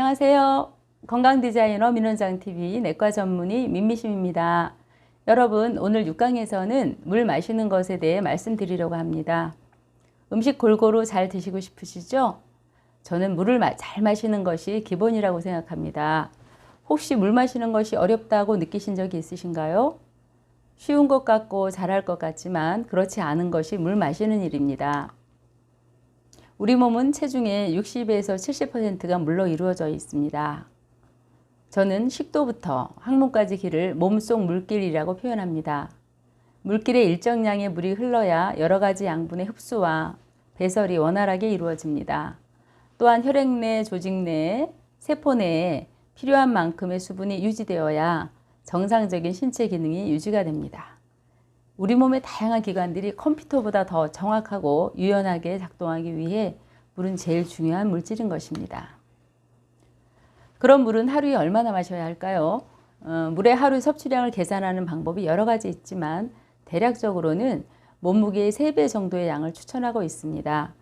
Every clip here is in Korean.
안녕하세요. 건강디자이너 민원장TV 내과 전문의 민미심입니다. 여러분, 오늘 6강에서는 물 마시는 것에 대해 말씀드리려고 합니다. 음식 골고루 잘 드시고 싶으시죠? 저는 물을 잘 마시는 것이 기본이라고 생각합니다. 혹시 물 마시는 것이 어렵다고 느끼신 적이 있으신가요? 쉬운 것 같고 잘할 것 같지만 그렇지 않은 것이 물 마시는 일입니다. 우리 몸은 체중의 60에서 70%가 물로 이루어져 있습니다. 저는 식도부터 항문까지 길을 몸속 물길이라고 표현합니다. 물길에 일정량의 물이 흘러야 여러 가지 양분의 흡수와 배설이 원활하게 이루어집니다. 또한 혈액 내, 조직 내, 세포 내에 필요한 만큼의 수분이 유지되어야 정상적인 신체 기능이 유지가 됩니다. 우리 몸의 다양한 기관들이 컴퓨터보다 더 정확하고 유연하게 작동하기 위해 물은 제일 중요한 물질인 것입니다. 그럼 물은 하루에 얼마나 마셔야 할까요? 물의 하루 섭취량을 계산하는 방법이 여러 가지 있지만 대략적으로는 몸무게의 3배 정도의 양을 추천하고 있습니다.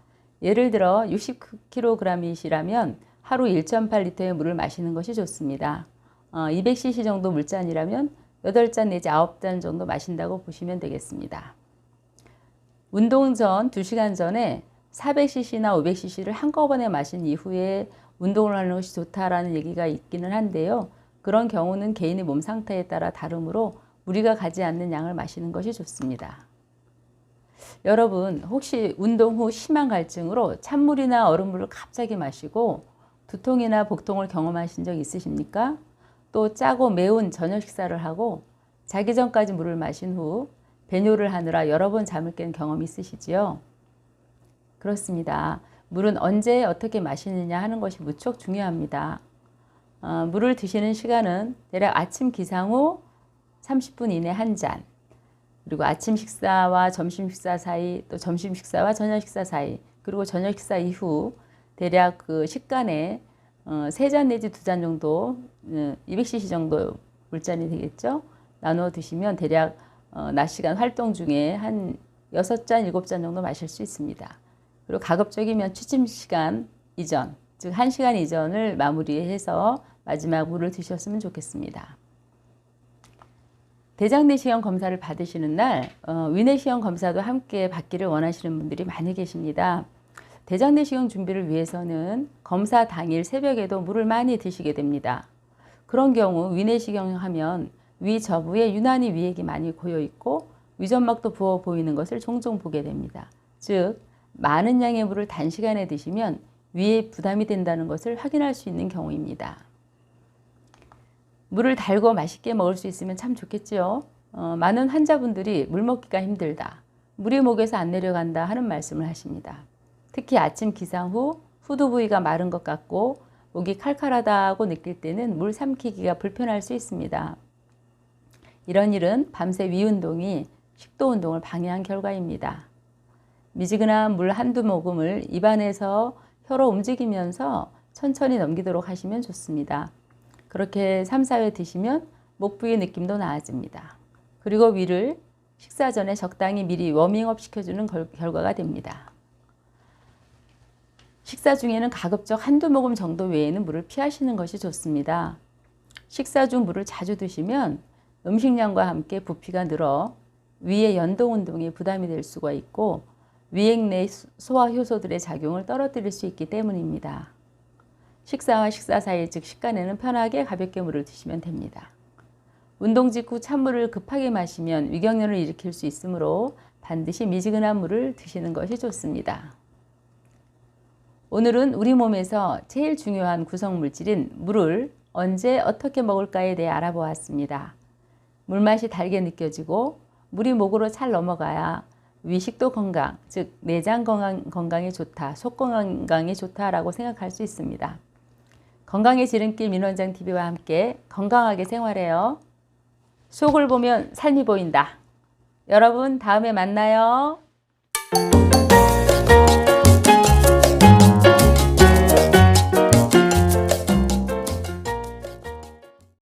예를 들어 60kg이시라면 하루 1.8리터의 물을 마시는 것이 좋습니다. 200cc 정도 물잔이라면 8잔 내지 9잔 정도 마신다고 보시면 되겠습니다. 운동 전 2시간 전에 400cc나 500cc를 한꺼번에 마신 이후에 운동을 하는 것이 좋다라는 얘기가 있기는 한데요. 그런 경우는 개인의 몸 상태에 따라 다르므로 무리가 가지 않는 양을 마시는 것이 좋습니다. 여러분, 혹시 운동 후 심한 갈증으로 찬물이나 얼음물을 갑자기 마시고 두통이나 복통을 경험하신 적 있으십니까? 또 짜고 매운 저녁 식사를 하고 자기 전까지 물을 마신 후 배뇨를 하느라 여러 번 잠을 깬 경험이 있으시지요? 그렇습니다. 물은 언제 어떻게 마시느냐 하는 것이 무척 중요합니다. 물을 드시는 시간은 대략 아침 기상 후 30분 이내 한 잔, 그리고 아침 식사와 점심 식사 사이, 또 점심 식사와 저녁 식사 사이, 그리고 저녁 식사 이후 대략 그 식간에 3잔 내지 2잔 정도, 200cc 정도 물잔이 되겠죠? 나누어 드시면 대략 낮 시간 활동 중에 한 6잔, 7잔 정도 마실 수 있습니다. 그리고 가급적이면 취침 시간 이전, 즉 1시간 이전을 마무리해서 마지막 물을 드셨으면 좋겠습니다. 대장내시경 검사를 받으시는 날 위내시경 검사도 함께 받기를 원하시는 분들이 많이 계십니다. 대장내시경 준비를 위해서는 검사 당일 새벽에도 물을 많이 드시게 됩니다. 그런 경우 위내시경 하면 위 저부에 유난히 위액이 많이 고여 있고 위점막도 부어 보이는 것을 종종 보게 됩니다. 즉 많은 양의 물을 단시간에 드시면 위에 부담이 된다는 것을 확인할 수 있는 경우입니다. 물을 달고 맛있게 먹을 수 있으면 참 좋겠지요. 많은 환자분들이 물 먹기가 힘들다, 물이 목에서 안 내려간다 하는 말씀을 하십니다. 특히 아침 기상 후 후두 부위가 마른 것 같고 목이 칼칼하다고 느낄 때는 물 삼키기가 불편할 수 있습니다. 이런 일은 밤새 위 운동이 식도 운동을 방해한 결과입니다. 미지근한 물 한두 모금을 입안에서 혀로 움직이면서 천천히 넘기도록 하시면 좋습니다. 그렇게 3, 4회 드시면 목 부위 느낌도 나아집니다. 그리고 위를 식사 전에 적당히 미리 워밍업 시켜주는 결과가 됩니다. 식사 중에는 가급적 한두 모금 정도 외에는 물을 피하시는 것이 좋습니다. 식사 중 물을 자주 드시면 음식량과 함께 부피가 늘어 위의 연동 운동에 부담이 될 수가 있고 위액 내 소화 효소들의 작용을 떨어뜨릴 수 있기 때문입니다. 식사와 식사 사이, 즉 식간에는 편하게 가볍게 물을 드시면 됩니다. 운동 직후 찬물을 급하게 마시면 위경련을 일으킬 수 있으므로 반드시 미지근한 물을 드시는 것이 좋습니다. 오늘은 우리 몸에서 제일 중요한 구성 물질인 물을 언제 어떻게 먹을까에 대해 알아보았습니다. 물맛이 달게 느껴지고 물이 목으로 잘 넘어가야 위식도 건강, 즉 내장 건강에 좋다, 속 건강에 좋다라고 생각할 수 있습니다. 건강의 지름길 민원장TV와 함께 건강하게 생활해요. 속을 보면 삶이 보인다. 여러분, 다음에 만나요.